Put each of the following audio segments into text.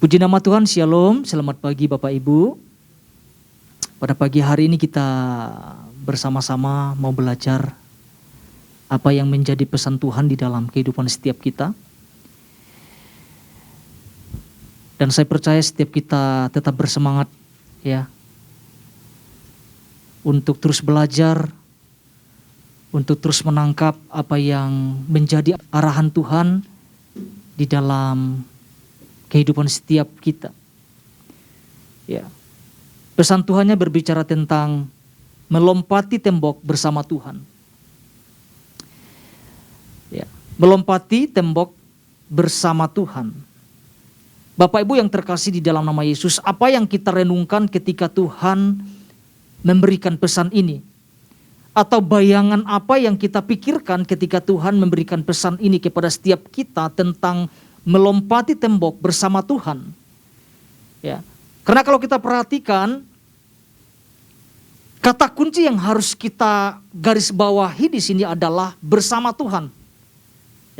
Puji nama Tuhan, Shalom, selamat pagi Bapak Ibu. Pada pagi hari ini kita bersama-sama mau belajar apa yang menjadi pesan Tuhan di dalam kehidupan setiap kita. Dan saya percaya setiap kita tetap bersemangat ya, untuk terus belajar, untuk terus menangkap apa yang menjadi arahan Tuhan di dalam kehidupan setiap kita. Ya. Pesan Tuhannya berbicara tentang melompati tembok bersama Tuhan. Ya, melompati tembok bersama Tuhan. Bapak Ibu yang terkasih di dalam nama Yesus, apa yang kita renungkan ketika Tuhan memberikan pesan ini? Atau bayangan apa yang kita pikirkan ketika Tuhan memberikan pesan ini kepada setiap kita tentang melompati tembok bersama Tuhan. Ya. Karena kalau kita perhatikan, kata kunci yang harus kita garis bawahi di sini adalah bersama Tuhan.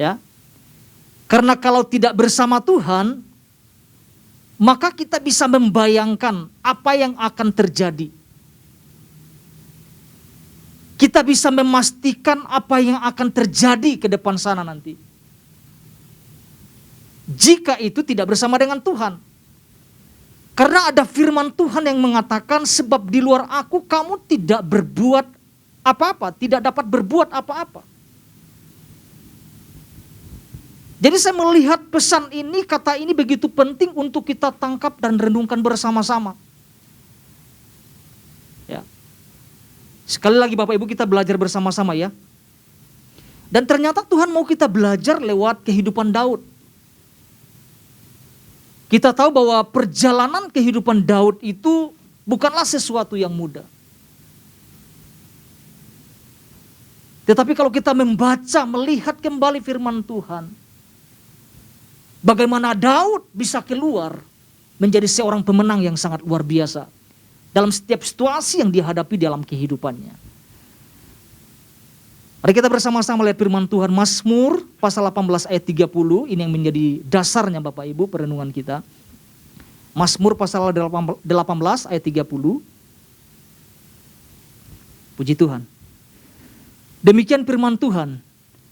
Ya. Karena kalau tidak bersama Tuhan, maka kita bisa membayangkan apa yang akan terjadi. Kita bisa memastikan apa yang akan terjadi ke depan sana nanti. Jika itu tidak bersama dengan Tuhan. Karena ada firman Tuhan yang mengatakan, sebab di luar aku kamu tidak berbuat apa-apa, tidak dapat berbuat apa-apa. Jadi saya melihat pesan ini, kata ini begitu penting untuk kita tangkap dan renungkan bersama-sama. Ya. Sekali lagi Bapak Ibu, kita belajar bersama-sama ya. Dan ternyata Tuhan mau kita belajar lewat kehidupan Daud. Kita tahu bahwa perjalanan kehidupan Daud itu bukanlah sesuatu yang mudah. Tetapi kalau kita membaca, melihat kembali firman Tuhan, bagaimana Daud bisa keluar menjadi seorang pemenang yang sangat luar biasa dalam setiap situasi yang dihadapi dalam kehidupannya. Mari kita bersama-sama lihat firman Tuhan, Mazmur pasal 18 ayat 30, ini yang menjadi dasarnya Bapak Ibu perenungan kita. Mazmur pasal 18 ayat 30. Puji Tuhan. Demikian firman Tuhan,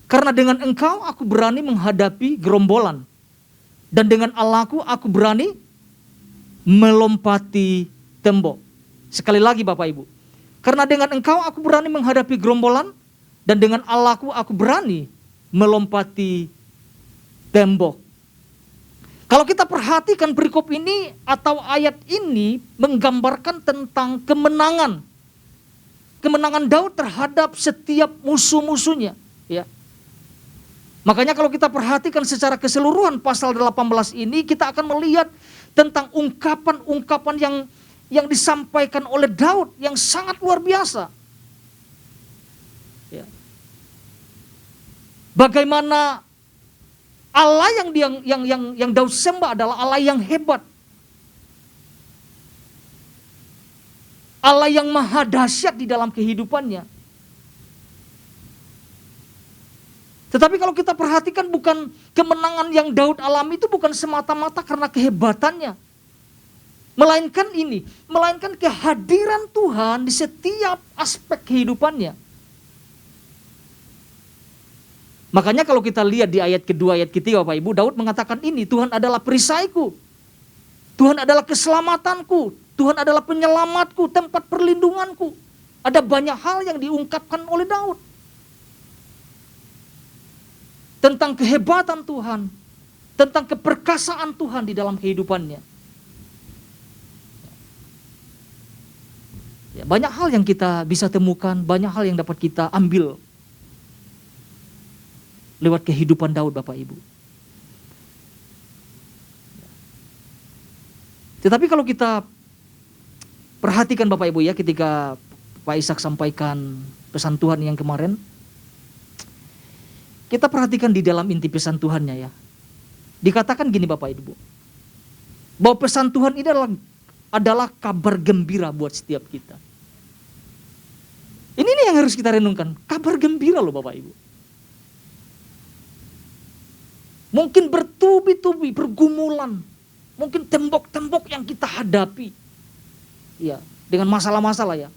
karena dengan Engkau aku berani menghadapi gerombolan, dan dengan Allahku aku berani melompati tembok. Sekali lagi Bapak Ibu, karena dengan Engkau aku berani menghadapi gerombolan, dan dengan Allahku aku berani melompati tembok. Kalau kita perhatikan perikop ini atau ayat ini menggambarkan tentang kemenangan. Kemenangan Daud terhadap setiap musuh-musuhnya. Ya. Makanya kalau kita perhatikan secara keseluruhan pasal 18 ini, kita akan melihat tentang ungkapan-ungkapan yang disampaikan oleh Daud yang sangat luar biasa. Ya. Bagaimana Allah yang Daud sembah adalah Allah yang hebat. Allah yang maha dahsyat di dalam kehidupannya. Tetapi kalau kita perhatikan, bukan kemenangan yang Daud alami itu bukan semata-mata karena kehebatannya. Melainkan kehadiran Tuhan di setiap aspek kehidupannya. Makanya kalau kita lihat di ayat kedua, ayat ketiga Bapak Ibu, Daud mengatakan ini, Tuhan adalah perisaiku, Tuhan adalah keselamatanku, Tuhan adalah penyelamatku, tempat perlindunganku. Ada banyak hal yang diungkapkan oleh Daud. Tentang kehebatan Tuhan, tentang keperkasaan Tuhan di dalam kehidupannya. Ya, banyak hal yang kita bisa temukan, banyak hal yang dapat kita ambil lewat kehidupan Daud Bapak Ibu. Tetapi kalau kita perhatikan Bapak Ibu ya, ketika Pak Ishak sampaikan pesan Tuhan yang kemarin, kita perhatikan di dalam inti pesan Tuhannya ya. Dikatakan gini Bapak Ibu, bahwa pesan Tuhan ini adalah kabar gembira buat setiap kita. Ini yang harus kita renungkan, kabar gembira loh Bapak Ibu. Mungkin bertubi-tubi, pergumulan, Mungkin tembok-tembok yang kita hadapi. Ya, dengan masalah-masalah ya.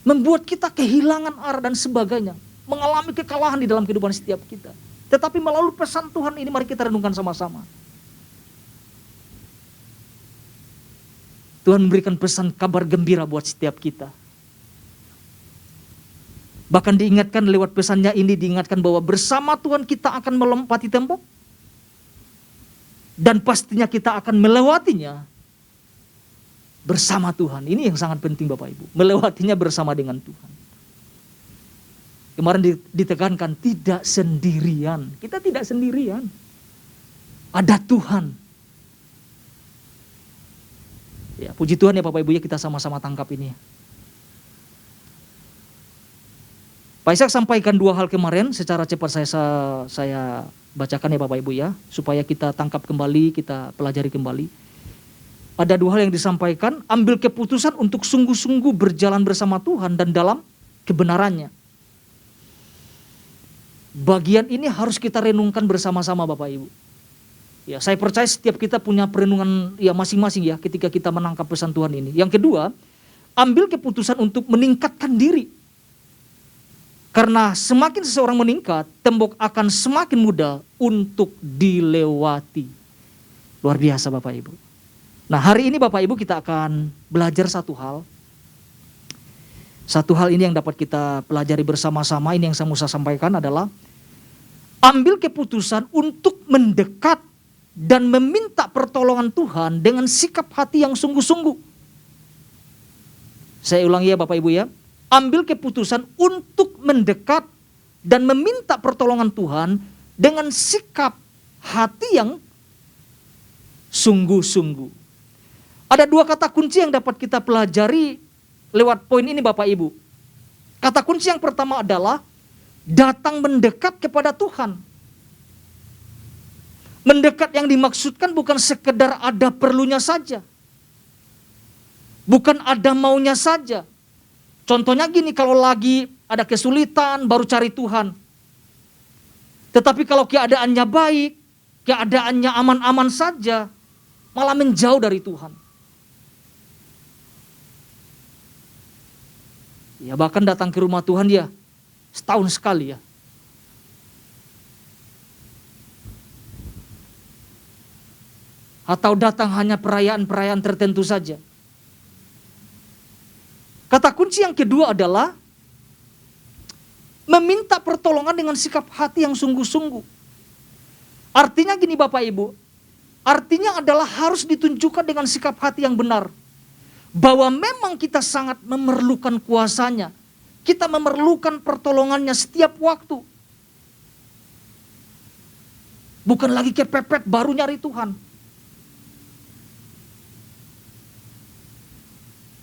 Membuat kita kehilangan arah dan sebagainya. Mengalami kekalahan di dalam kehidupan setiap kita. Tetapi melalui pesan Tuhan ini mari kita renungkan sama-sama. Tuhan memberikan pesan kabar gembira buat setiap kita. Bahkan diingatkan lewat pesannya ini, diingatkan bahwa bersama Tuhan kita akan melompati tembok. Dan pastinya kita akan melewatinya bersama Tuhan. Ini yang sangat penting Bapak Ibu. Melewatinya bersama dengan Tuhan. Kemarin ditekankan tidak sendirian. Kita tidak sendirian. Ada Tuhan. Ya, puji Tuhan ya Bapak Ibu ya, kita sama-sama tangkap ini. Pak Ishak sampaikan dua hal kemarin, secara cepat saya bacakan ya Bapak Ibu ya, supaya kita tangkap kembali, kita pelajari kembali. Ada dua hal yang disampaikan, ambil keputusan untuk sungguh-sungguh berjalan bersama Tuhan dan dalam kebenarannya. Bagian ini harus kita renungkan bersama-sama Bapak Ibu. Ya, saya percaya setiap kita punya perenungan ya masing-masing ya ketika kita menangkap pesan Tuhan ini. Yang kedua, ambil keputusan untuk meningkatkan diri. Karena semakin seseorang meningkat, tembok akan semakin mudah untuk dilewati. Luar biasa Bapak Ibu. Nah, hari ini Bapak Ibu kita akan belajar satu hal. Satu hal ini yang dapat kita pelajari bersama-sama, ini yang saya mau sampaikan adalah ambil keputusan untuk mendekat dan meminta pertolongan Tuhan dengan sikap hati yang sungguh-sungguh. Saya ulangi ya Bapak Ibu ya. Ambil keputusan untuk mendekat dan meminta pertolongan Tuhan dengan sikap hati yang sungguh-sungguh. Ada dua kata kunci yang dapat kita pelajari lewat poin ini Bapak Ibu. Kata kunci yang pertama adalah datang mendekat kepada Tuhan. Mendekat yang dimaksudkan bukan sekedar ada perlunya saja. Bukan ada maunya saja. Contohnya gini, kalau lagi ada kesulitan baru cari Tuhan. Tetapi kalau keadaannya baik, keadaannya aman-aman saja, malah menjauh dari Tuhan. Ya bahkan datang ke rumah Tuhan ya setahun sekali ya. Atau datang hanya perayaan-perayaan tertentu saja. Kata kunci yang kedua adalah meminta pertolongan dengan sikap hati yang sungguh-sungguh. Artinya gini Bapak Ibu, artinya adalah harus ditunjukkan dengan sikap hati yang benar. Bahwa memang kita sangat memerlukan kuasanya. Kita memerlukan pertolongannya setiap waktu. Bukan lagi kepepet baru nyari Tuhan.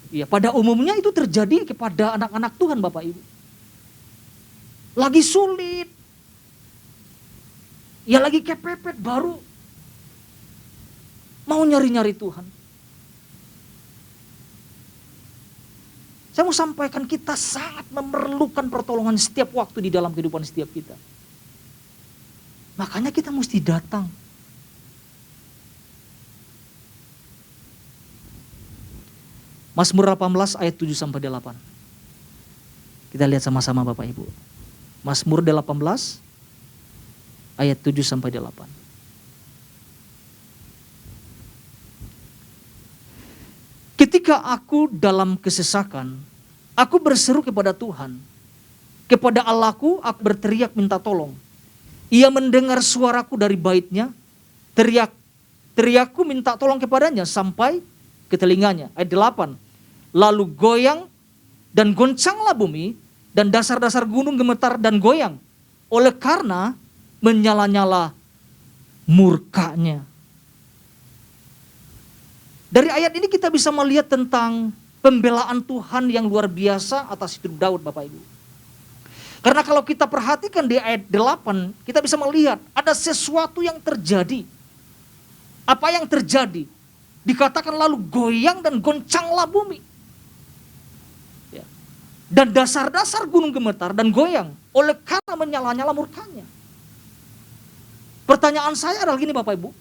Ya, pada umumnya itu terjadi kepada anak-anak Tuhan Bapak Ibu. Lagi sulit. Ya lagi kepepet baru mau nyari-nyari Tuhan. Saya mau sampaikan kita sangat memerlukan pertolongan setiap waktu di dalam kehidupan setiap kita. Makanya kita mesti datang. Mazmur 18 ayat 7 sampai 8. Kita lihat sama-sama Bapak Ibu. Mazmur 18 ayat 7 sampai 8. Ketika aku dalam kesesakan, aku berseru kepada Tuhan. Kepada Allahku aku berteriak minta tolong. Ia mendengar suaraku dari baitnya. Teriakku minta tolong kepadanya sampai ke telinganya. Ayat 8. Lalu goyang dan goncanglah bumi dan dasar-dasar gunung gemetar dan goyang. Oleh karena menyala-nyala murkanya. Dari ayat ini kita bisa melihat tentang pembelaan Tuhan yang luar biasa atas hidup Daud Bapak Ibu. Karena kalau kita perhatikan di ayat 8, kita bisa melihat ada sesuatu yang terjadi. Apa yang terjadi? Dikatakan lalu goyang dan goncanglah bumi. Ya. Dan dasar-dasar gunung gemetar dan goyang oleh karena menyala-nyala murkanya. Pertanyaan saya adalah gini Bapak Ibu.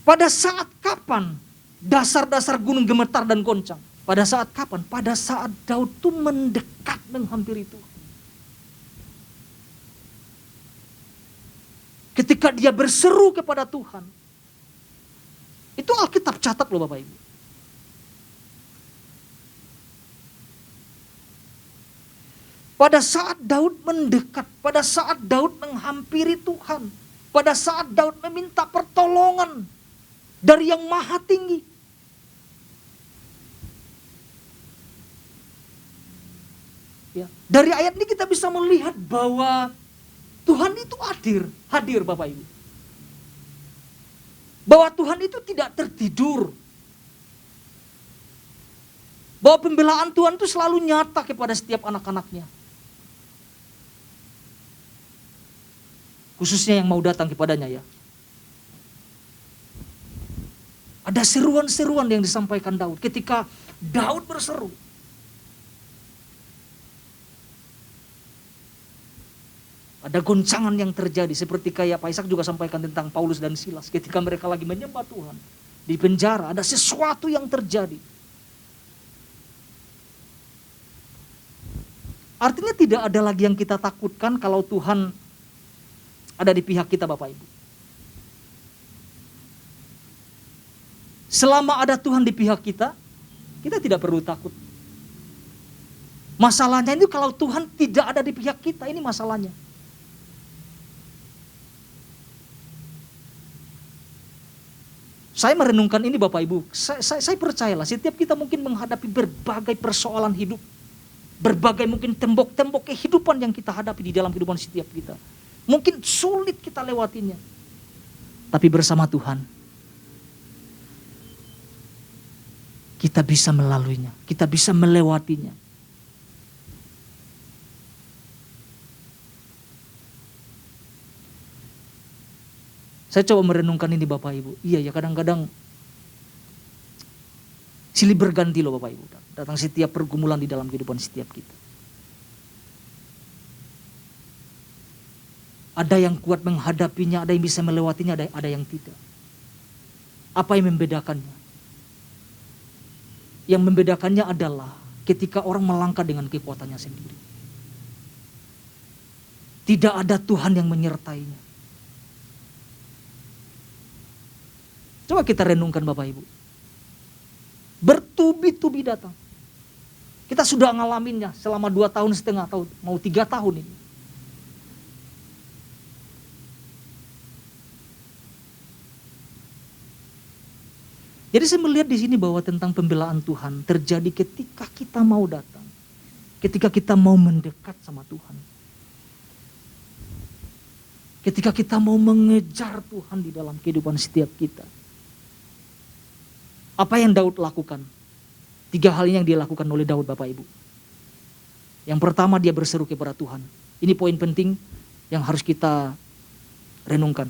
Pada saat kapan dasar-dasar gunung gemetar dan goncang? Pada saat kapan? Pada saat Daud itu mendekat menghampiri Tuhan. Ketika dia berseru kepada Tuhan. Itu Alkitab catat loh Bapak Ibu. Pada saat Daud mendekat, pada saat Daud menghampiri Tuhan, pada saat Daud meminta pertolongan dari yang maha tinggi. Ya, dari ayat ini kita bisa melihat bahwa Tuhan itu hadir Bapak Ibu. Bahwa Tuhan itu tidak tertidur. Bahwa pembelaan Tuhan itu selalu nyata kepada setiap anak-anaknya. Khususnya yang mau datang kepadanya ya. Ada seruan-seruan yang disampaikan Daud. Ketika Daud berseru. Ada goncangan yang terjadi. Seperti kayak Pak Ishak juga sampaikan tentang Paulus dan Silas. Ketika mereka lagi menyembah Tuhan. Di penjara ada sesuatu yang terjadi. Artinya tidak ada lagi yang kita takutkan kalau Tuhan ada di pihak kita Bapak Ibu. Selama ada Tuhan di pihak kita tidak perlu takut. Masalahnya itu kalau Tuhan tidak ada di pihak kita, ini masalahnya. Saya merenungkan ini Bapak Ibu, saya percayalah setiap kita mungkin menghadapi berbagai persoalan hidup. Berbagai mungkin tembok-tembok kehidupan yang kita hadapi di dalam kehidupan setiap kita. Mungkin sulit kita lewatinya. Tapi bersama Tuhan, kita bisa melaluinya. Kita bisa melewatinya. Saya coba merenungkan ini Bapak Ibu. Iya ya kadang-kadang silih berganti loh Bapak Ibu. Datang setiap pergumulan di dalam kehidupan setiap kita. Ada yang kuat menghadapinya, ada yang bisa melewatinya, ada yang tidak. Apa yang membedakannya? Yang membedakannya adalah ketika orang melangkah dengan kekuatannya sendiri. Tidak ada Tuhan yang menyertainya. Coba kita renungkan Bapak Ibu. Bertubi-tubi datang. Kita sudah ngalaminnya selama 2,5 tahun, mau 3 tahun ini. Jadi saya melihat di sini bahwa tentang pembelaan Tuhan terjadi ketika kita mau datang. Ketika kita mau mendekat sama Tuhan. Ketika kita mau mengejar Tuhan di dalam kehidupan setiap kita. Apa yang Daud lakukan? 3 hal yang dilakukan oleh Daud Bapak Ibu. Yang pertama dia berseru kepada Tuhan. Ini poin penting yang harus kita renungkan.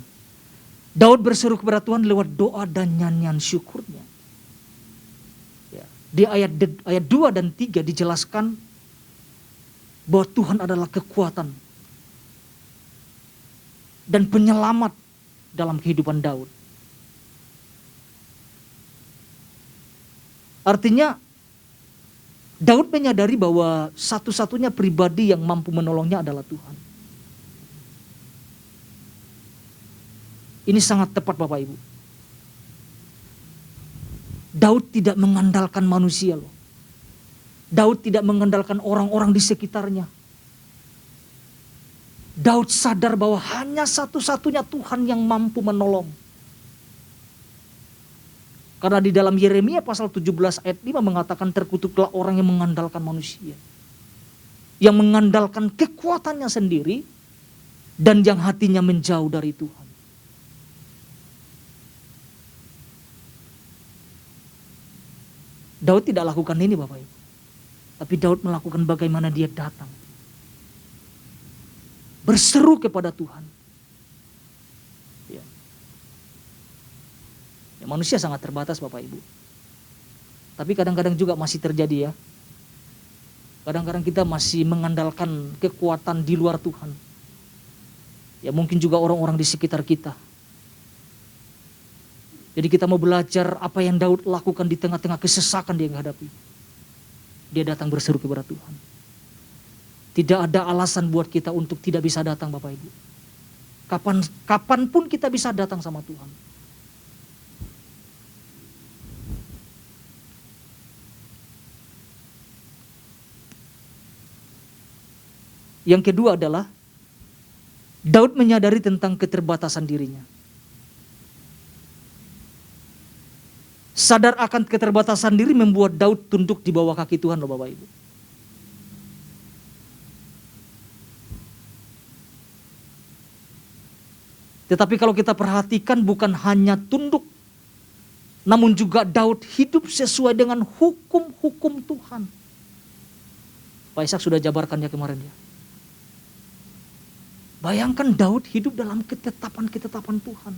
Daud berseru kepada Tuhan lewat doa dan nyanyian syukurnya. Ya, di ayat 2 dan 3 dijelaskan bahwa Tuhan adalah kekuatan dan penyelamat dalam kehidupan Daud. Artinya Daud menyadari bahwa satu-satunya pribadi yang mampu menolongnya adalah Tuhan. Ini sangat tepat Bapak Ibu. Daud tidak mengandalkan manusia loh. Daud tidak mengandalkan orang-orang di sekitarnya. Daud sadar bahwa hanya satu-satunya Tuhan yang mampu menolong. Karena di dalam Yeremia pasal 17 ayat 5 mengatakan terkutuklah orang yang mengandalkan manusia. Yang mengandalkan kekuatannya sendiri dan yang hatinya menjauh dari Tuhan. Daud tidak lakukan ini Bapak Ibu. Tapi Daud melakukan bagaimana dia datang. Berseru kepada Tuhan. Ya. Ya, manusia sangat terbatas Bapak Ibu. Tapi kadang-kadang juga masih terjadi ya. Kadang-kadang kita masih mengandalkan kekuatan di luar Tuhan. Ya mungkin juga orang-orang di sekitar kita. Jadi kita mau belajar apa yang Daud lakukan di tengah-tengah kesesakan dia yang hadapi. Dia datang berseru kepada Tuhan. Tidak ada alasan buat kita untuk tidak bisa datang Bapak Ibu. Kapanpun kita bisa datang sama Tuhan. Yang kedua adalah Daud menyadari tentang keterbatasan dirinya. Sadar akan keterbatasan diri membuat Daud tunduk di bawah kaki Tuhan loh Bapak Ibu. Tetapi kalau kita perhatikan bukan hanya tunduk, namun juga Daud hidup sesuai dengan hukum-hukum Tuhan. Pak Ishak sudah jabarkan ya kemarin ya. Bayangkan Daud hidup dalam ketetapan-ketetapan Tuhan.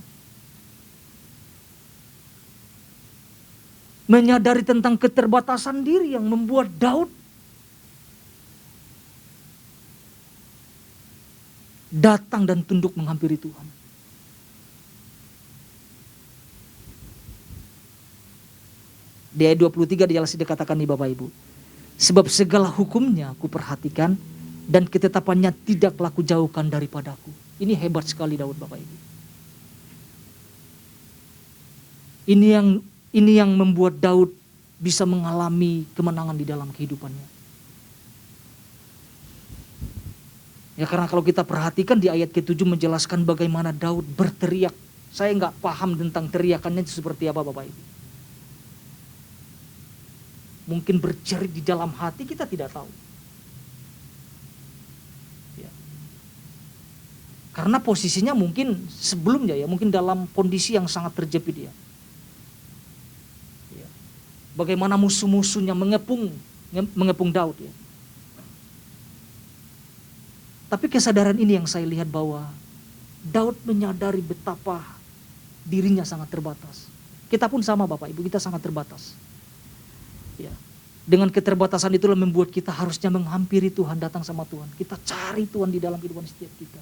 Menyadari tentang keterbatasan diri yang membuat Daud datang dan tunduk menghampiri Tuhan. Di ayat 23 jelas dikatakan nih Bapak Ibu. Sebab segala hukumnya ku perhatikan dan ketetapannya tidaklah ku jauhkan daripadaku. Ini hebat sekali Daud Bapak Ibu. Ini yang membuat Daud bisa mengalami kemenangan di dalam kehidupannya. Ya karena kalau kita perhatikan di ayat ke-7 menjelaskan bagaimana Daud berteriak. Saya nggak paham tentang teriakannya itu seperti apa Bapak Ibu. Mungkin berjerit di dalam hati kita tidak tahu. Ya. Karena posisinya mungkin sebelumnya ya, mungkin dalam kondisi yang sangat terjepit ya. Ya. Bagaimana musuh-musuhnya mengepung Daud ya. Tapi kesadaran ini yang saya lihat bahwa Daud menyadari betapa dirinya sangat terbatas. Kita pun sama Bapak Ibu, kita sangat terbatas. Ya. Dengan keterbatasan itulah membuat kita harusnya menghampiri Tuhan, datang sama Tuhan. Kita cari Tuhan di dalam kehidupan setiap kita.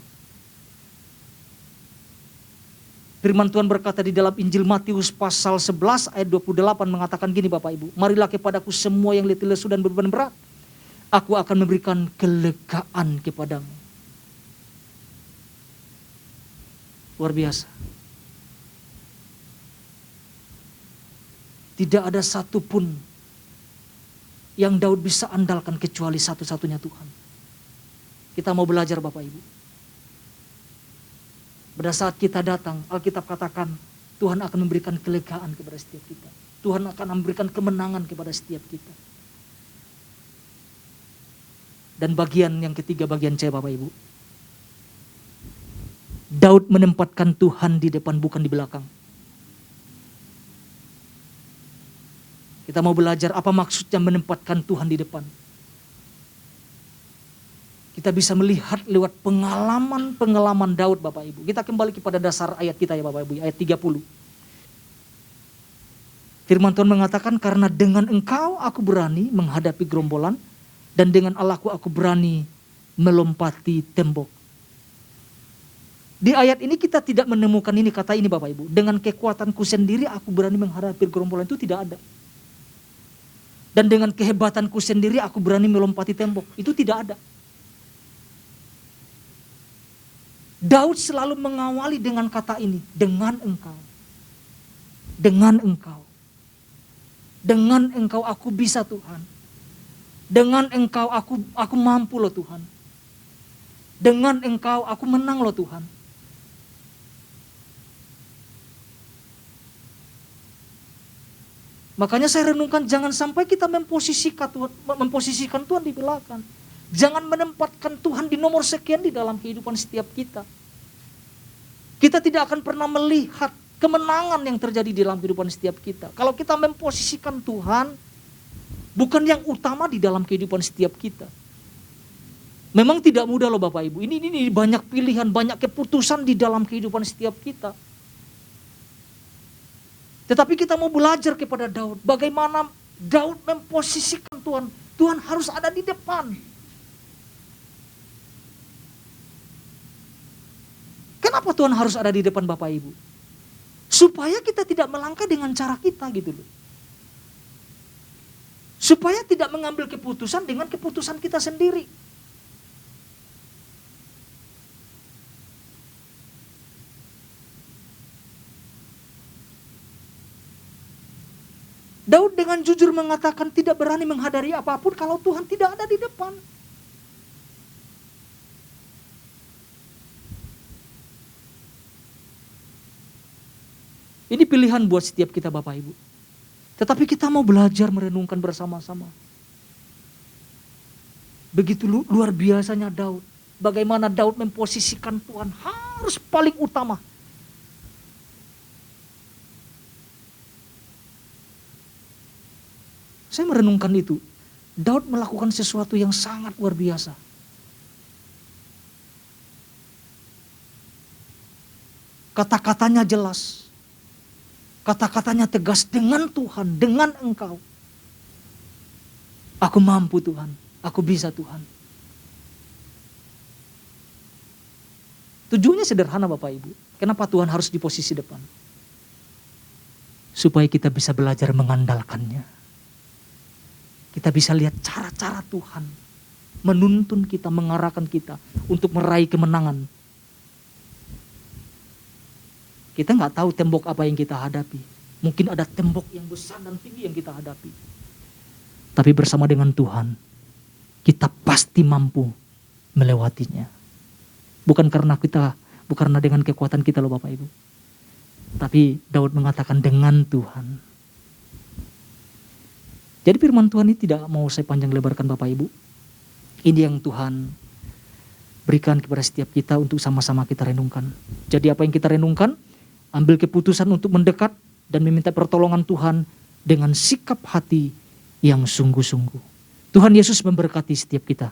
Firman Tuhan berkata di dalam Injil Matius pasal 11 ayat 28 mengatakan gini Bapak Ibu. Marilah kepadaku semua yang letih lesu dan beban berat. Aku akan memberikan kelegaan kepadamu. Luar biasa. Tidak ada satupun yang Daud bisa andalkan kecuali satu-satunya Tuhan. Kita mau belajar Bapak Ibu. Pada saat kita datang, Alkitab katakan Tuhan akan memberikan kelegaan kepada setiap kita. Tuhan akan memberikan kemenangan kepada setiap kita. Dan bagian yang ketiga, bagian C Bapak Ibu. Daud menempatkan Tuhan di depan bukan di belakang. Kita mau belajar apa maksudnya menempatkan Tuhan di depan. Kita bisa melihat lewat pengalaman-pengalaman Daud Bapak Ibu. Kita kembali kepada dasar ayat kita ya Bapak Ibu, ayat 30. Firman Tuhan mengatakan, karena dengan engkau aku berani menghadapi gerombolan, dan dengan Allahku aku berani melompati tembok. Di ayat ini kita tidak menemukan ini kata ini Bapak Ibu. Dengan kekuatanku sendiri aku berani menghadapi gerombolan, itu tidak ada. Dan dengan kehebatanku sendiri aku berani melompati tembok. Itu tidak ada. Daud selalu mengawali dengan kata ini. Dengan engkau. Dengan engkau. Dengan engkau aku bisa Tuhan. Dengan engkau aku mampu loh Tuhan. Dengan engkau aku menang loh Tuhan. Makanya saya renungkan jangan sampai kita memposisikan Tuhan di belakang. Jangan menempatkan Tuhan di nomor sekian di dalam kehidupan setiap kita. Kita tidak akan pernah melihat kemenangan yang terjadi di dalam kehidupan setiap kita. Kalau kita memposisikan Tuhan bukan yang utama di dalam kehidupan setiap kita. Memang tidak mudah loh Bapak Ibu. Ini banyak pilihan, banyak keputusan di dalam kehidupan setiap kita. Tetapi kita mau belajar kepada Daud. Bagaimana Daud memposisikan Tuhan. Tuhan harus ada di depan. Kenapa Tuhan harus ada di depan Bapak Ibu? Supaya kita tidak melangkah dengan cara kita gitu loh. Supaya tidak mengambil keputusan dengan keputusan kita sendiri. Daud dengan jujur mengatakan tidak berani menghadiri apapun kalau Tuhan tidak ada di depan. Ini pilihan buat setiap kita Bapak Ibu. Tetapi kita mau belajar merenungkan bersama-sama. Begitu luar biasanya Daud. Bagaimana Daud memposisikan Tuhan harus paling utama. Saya merenungkan itu. Daud melakukan sesuatu yang sangat luar biasa. Kata-katanya jelas. Kata-katanya tegas, dengan Tuhan, dengan Engkau. Aku mampu Tuhan, aku bisa Tuhan. Tujuannya sederhana Bapak Ibu. Kenapa Tuhan harus di posisi depan? Supaya kita bisa belajar mengandalkannya. Kita bisa lihat cara-cara Tuhan menuntun kita, mengarahkan kita untuk meraih kemenangan. Kita nggak tahu tembok apa yang kita hadapi. Mungkin ada tembok yang besar dan tinggi yang kita hadapi. Tapi bersama dengan Tuhan, kita pasti mampu melewatinya. Bukan karena dengan kekuatan kita loh Bapak Ibu. Tapi Daud mengatakan dengan Tuhan. Jadi firman Tuhan ini tidak mau saya panjang lebarkan Bapak Ibu. Ini yang Tuhan berikan kepada setiap kita untuk sama-sama kita renungkan. Jadi apa yang kita renungkan, ambil keputusan untuk mendekat dan meminta pertolongan Tuhan dengan sikap hati yang sungguh-sungguh. Tuhan Yesus memberkati setiap kita.